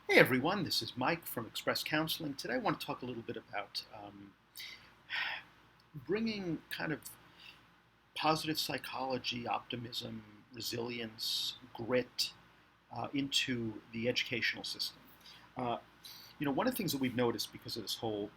Hey everyone, this is Mike from Express Counseling. Today I want to talk a little bit about bringing kind of positive psychology, optimism, resilience, grit into the educational system. Uh, one of the things that we've noticed because of this whole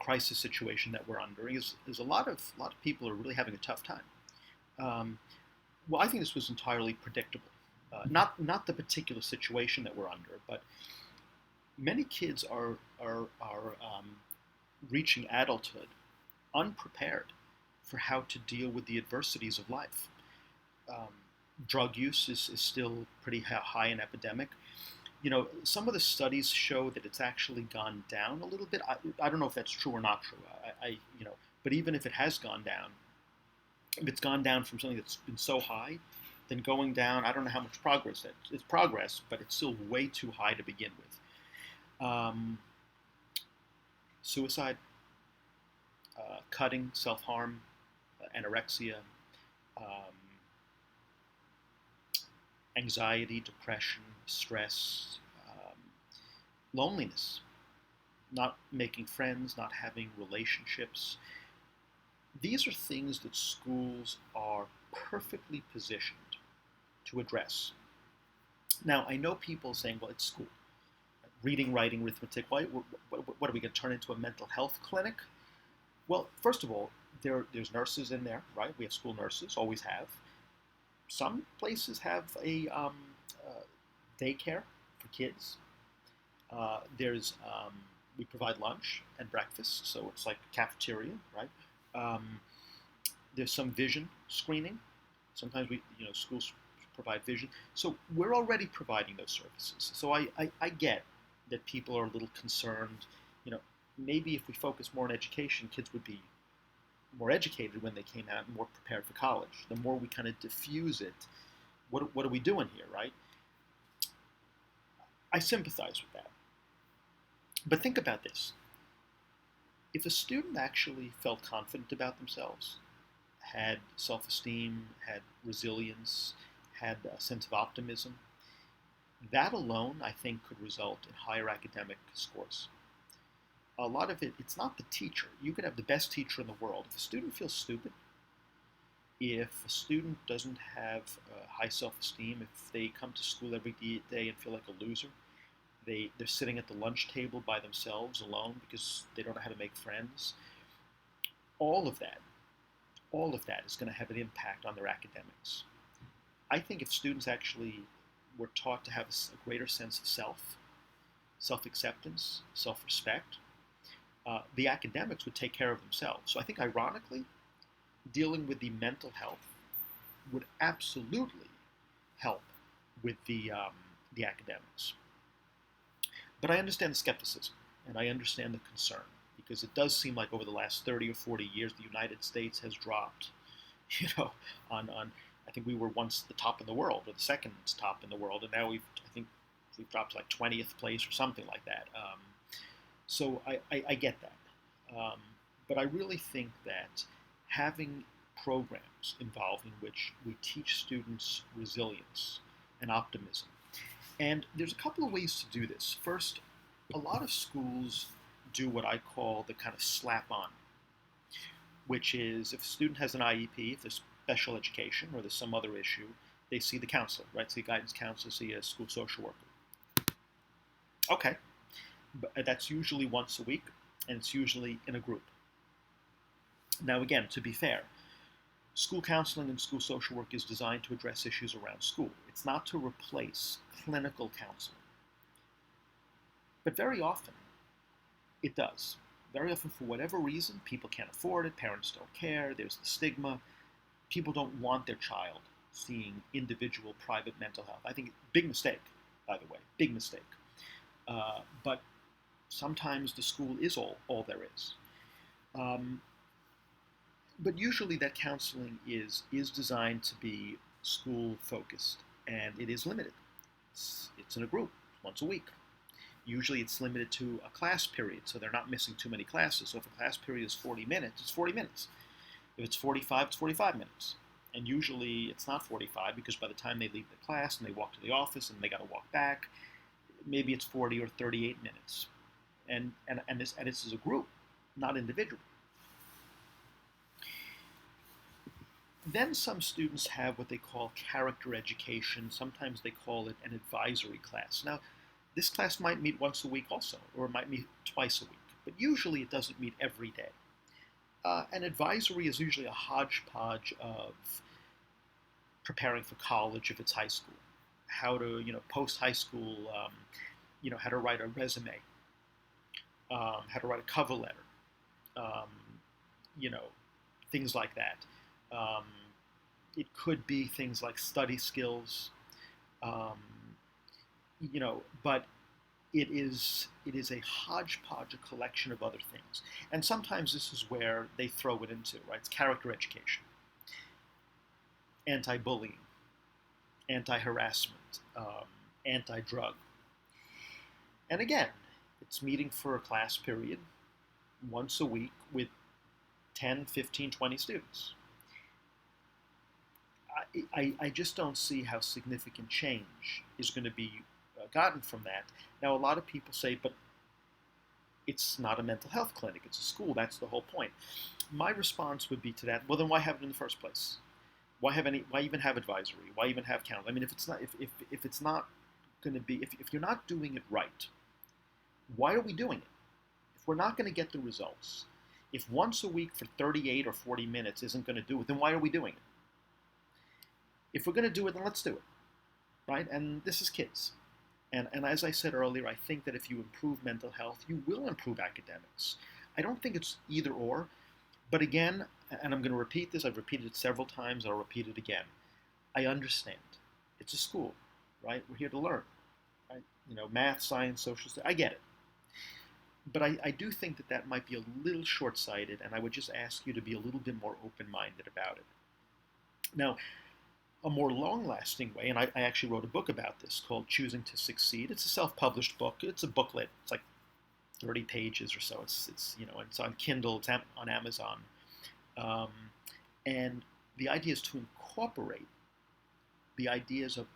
crisis situation that we're under is a lot of people are really having a tough time. Um, well, I think this was entirely predictable. Not the particular situation that we're under, but many kids are reaching adulthood unprepared for how to deal with the adversities of life. Um, Drug use is still pretty high in epidemic. Some of the studies show that it's actually gone down a little bit. I don't know if that's true or not true. But even if it has gone down, if it's gone down from something that's been so high, then going down, I don't know how much progress that it's progress, but it's still way too high to begin with. Suicide, cutting, self harm, anorexia, um, anxiety, depression, stress, loneliness, not making friends, not having relationships. These are things that schools are perfectly positioned to address. Now, I know people saying, well, it's school. Reading, writing, arithmetic. What are we going to turn into a mental health clinic? Well, first of all, there's nurses in there, right? We have school nurses, always have. Some places have a daycare for kids. There's We provide lunch and breakfast, so it's like a cafeteria, right? Um, there's some vision screening. Sometimes schools provide vision, so we're already providing those services. So I get that people are a little concerned. You know, maybe if we focus more on education, kids would be more educated when they came out and more prepared for college. The more we kind of diffuse it, what are we doing here, right? I sympathize with that. But think about this. If a student actually felt confident about themselves, had self esteem, had resilience, had a sense of optimism, that alone, I think, could result in higher academic scores. A lot of it's not the teacher. You could have the best teacher in the world. If a student feels stupid, if a student doesn't have high self esteem, if they come to school every day and feel like a loser, they're sitting at the lunch table by themselves alone because they don't know how to make friends. All of that, all of that is going to have an impact on their academics. I think if students actually were taught to have a greater sense of self acceptance, self respect, the academics would take care of themselves. So I think, ironically, dealing with the mental health would absolutely help with the academics. But I understand the skepticism and I understand the concern because it does seem like over the last 30 or 40 years the United States has dropped, you know, on I think we were once the top in the world or the second top in the world, and now I think we've dropped to like 20th place or something like that. So I get that, but I really think that having programs involved in which we teach students resilience and optimism, and there's a couple of ways to do this. First, a lot of schools do what I call the kind of slap on, which is if a student has an IEP, if there's special education or there's some other issue, they see the counselor, right? See a guidance counselor, see a school social worker. Okay, but that's usually once a week, and it's usually in a group. Now, again, to be fair, school counseling and school social work is designed to address issues around school. It's not to replace clinical counseling. But very often, it does. Very often, for whatever reason, people can't afford it, parents don't care, there's the stigma. People don't want their child seeing individual private mental health. I think big mistake, by the way, big mistake. But sometimes the school is all there is. Um, but usually that counseling is designed to be school focused and it is limited. It's in a group once a week. Usually it's limited to a class period, so they're not missing too many classes. So if a class period is 40 minutes, it's 40 minutes. If it's 45, it's 45 minutes. And usually it's not 45 because by the time they leave the class and they walk to the office and they got to walk back, maybe it's 40 or 38 minutes. And this is a group, not individual. Then some students have what they call character education. Sometimes they call it an advisory class. Now, this class might meet once a week also, or it might meet twice a week, but usually it doesn't meet every day. An advisory is usually a hodgepodge of preparing for college if it's high school, how to, post high school, how to write a resume, how to write a cover letter, um, you know, things like that. Um, it could be things like study skills, um, but it is a hodgepodge, a collection of other things. And sometimes this is where they throw it into, right? It's character education, anti-bullying, anti-harassment, anti-drug. And again, it's meeting for a class period once a week with 10, 15, 20 students. I just don't see how significant change is going to be gotten from that. Now, a lot of people say, but it's not a mental health clinic, it's a school, that's the whole point. My response would be to that, well, then why have it in the first place? Why even have advisory? Why even have counsel? I mean, if it's not going to be, if you're not doing it right, why are we doing it? If we're not going to get the results, if once a week for 38 or 40 minutes isn't going to do it, then why are we doing it? If we're going to do it, then let's do it, right? And this is kids. And as I said earlier, I think that if you improve mental health, you will improve academics. I don't think it's either or, but again, and I'm going to repeat this, I've repeated it several times, I'll repeat it again. I understand. It's a school, right? We're here to learn, right? Math, science, social studies, I get it. But I do think that that might be a little short-sighted, and I would just ask you to be a little bit more open-minded about it. Now, a more long-lasting way, and I actually wrote a book about this called Choosing to Succeed. It's a self-published book. It's a booklet. It's like 30 pages or so. It's on Kindle. It's on Amazon. Um, and the idea is to incorporate the ideas of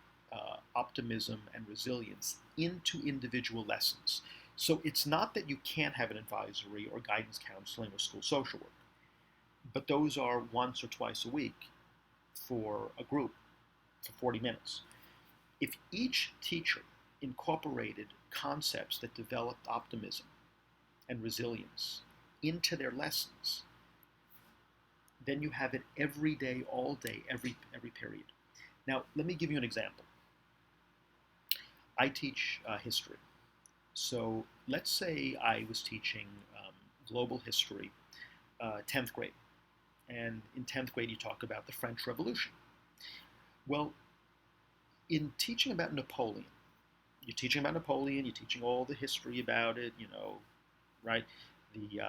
optimism and resilience into individual lessons. So it's not that you can't have an advisory or guidance counseling or school social work, but those are once or twice a week for a group for 40 minutes. If each teacher incorporated concepts that developed optimism and resilience into their lessons, then you have it every day, all day, every period. Now, let me give you an example. I teach history. So let's say I was teaching global history, 10th grade. And in 10th grade, you talk about the French Revolution. Well, in teaching about Napoleon, you're teaching all the history about it, right? The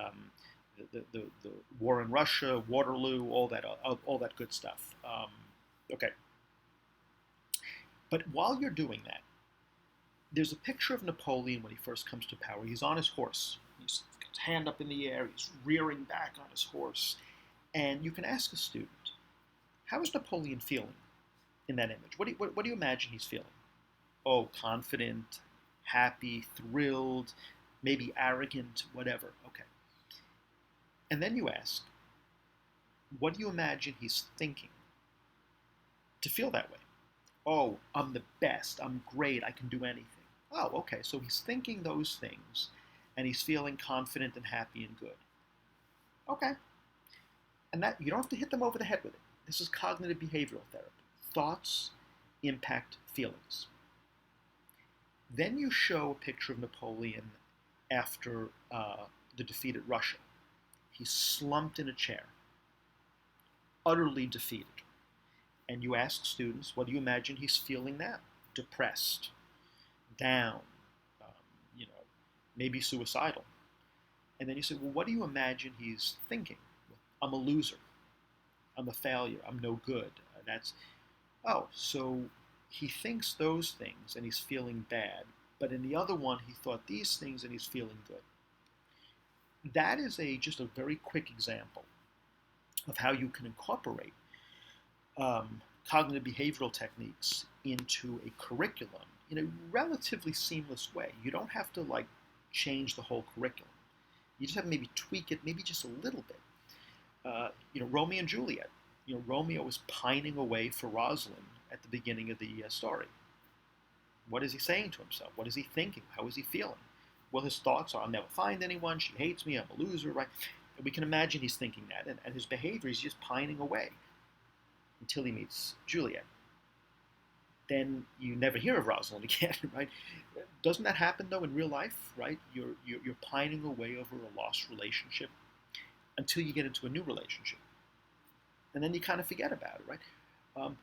war in Russia, Waterloo, all that good stuff. Okay. But while you're doing that, there's a picture of Napoleon when he first comes to power. He's on his horse. He's got his hand up in the air. He's rearing back on his horse. And you can ask a student, how is Napoleon feeling in that image? What do you imagine he's feeling? Oh, confident, happy, thrilled, maybe arrogant, whatever. Okay. And then you ask, what do you imagine he's thinking to feel that way? Oh, I'm the best. I'm great. I can do anything. Oh, okay. So he's thinking those things, and he's feeling confident and happy and good. Okay. And that you don't have to hit them over the head with it. This is cognitive behavioral therapy. Thoughts impact feelings. Then you show a picture of Napoleon after the defeat at Russia. He's slumped in a chair, utterly defeated. And you ask students, what do you imagine he's feeling now? Depressed, down, maybe suicidal. And then you say, well, what do you imagine he's thinking? I'm a loser. I'm a failure. I'm no good. So he thinks those things and he's feeling bad. But in the other one, he thought these things and he's feeling good. That is just a very quick example of how you can incorporate cognitive behavioral techniques into a curriculum in a relatively seamless way. You don't have to like change the whole curriculum. You just have to maybe tweak it, maybe just a little bit. Romeo and Juliet. Romeo is pining away for Rosalind at the beginning of the story. What is he saying to himself? What is he thinking? How is he feeling? Well, his thoughts are, I'll never find anyone. She hates me. I'm a loser, right? And we can imagine he's thinking that. And his behavior is just pining away until he meets Juliet. Then you never hear of Rosalind again, right? Doesn't that happen, though, in real life, right? You're pining away over a lost relationship until you get into a new relationship. And then you kind of forget about it, right? Um,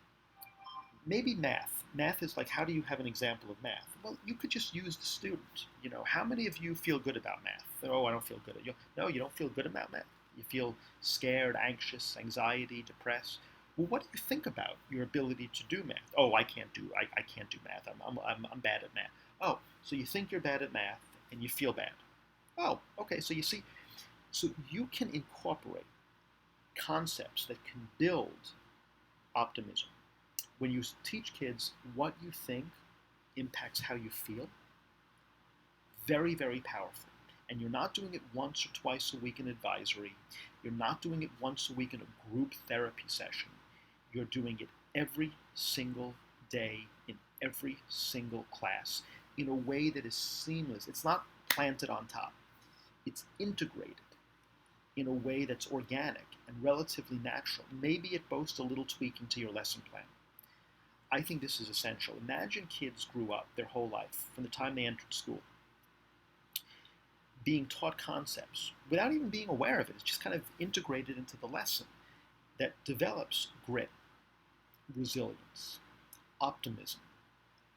Maybe math. Math is like, how do you have an example of math? Well, you could just use the student. How many of you feel good about math? Oh, I don't feel good. No, you don't feel good about math. You feel scared, anxious, anxiety, depressed. Well, what do you think about your ability to do math? Oh, I can't do math. I'm bad at math. Oh, so you think you're bad at math and you feel bad. Oh, okay. So you see, so you can incorporate concepts that can build optimism. When you teach kids what you think impacts how you feel, very, very powerful. And you're not doing it once or twice a week in advisory. You're not doing it once a week in a group therapy session. You're doing it every single day in every single class in a way that is seamless. It's not planted on top. It's integrated in a way that's organic and relatively natural. Maybe it boasts a little tweaking to your lesson plan. I think this is essential. Imagine kids grew up their whole life, from the time they entered school, being taught concepts without even being aware of it. It's just kind of integrated into the lesson that develops grit, resilience, optimism,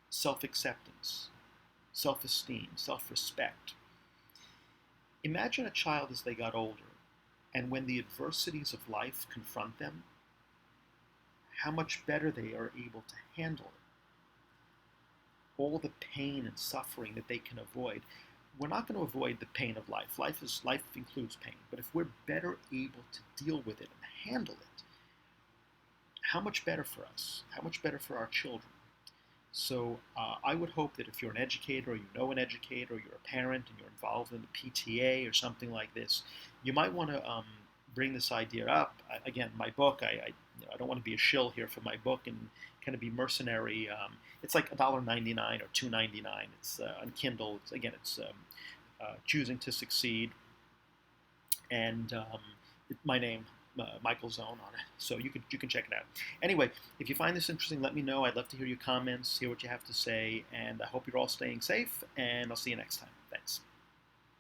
self-acceptance, self-esteem, self-respect. Imagine a child as they got older, and when the adversities of life confront them, how much better they are able to handle it. All the pain and suffering that they can avoid. We're not going to avoid the pain of life. Life includes pain. But if we're better able to deal with it and handle it, how much better for us? How much better for our children? So I would hope that if you're an educator, or you know an educator, or you're a parent and you're involved in the PTA or something like this, you might want to bring this idea up. Again, my book, I don't want to be a shill here for my book and kind of be mercenary. It's like $1.99 or $2.99. It's on Kindle. It's Choosing to Succeed, and my name, Michael Zone, on it. So you can check it out. Anyway, if you find this interesting, let me know. I'd love to hear your comments, hear what you have to say, and I hope you're all staying safe. And I'll see you next time. Thanks.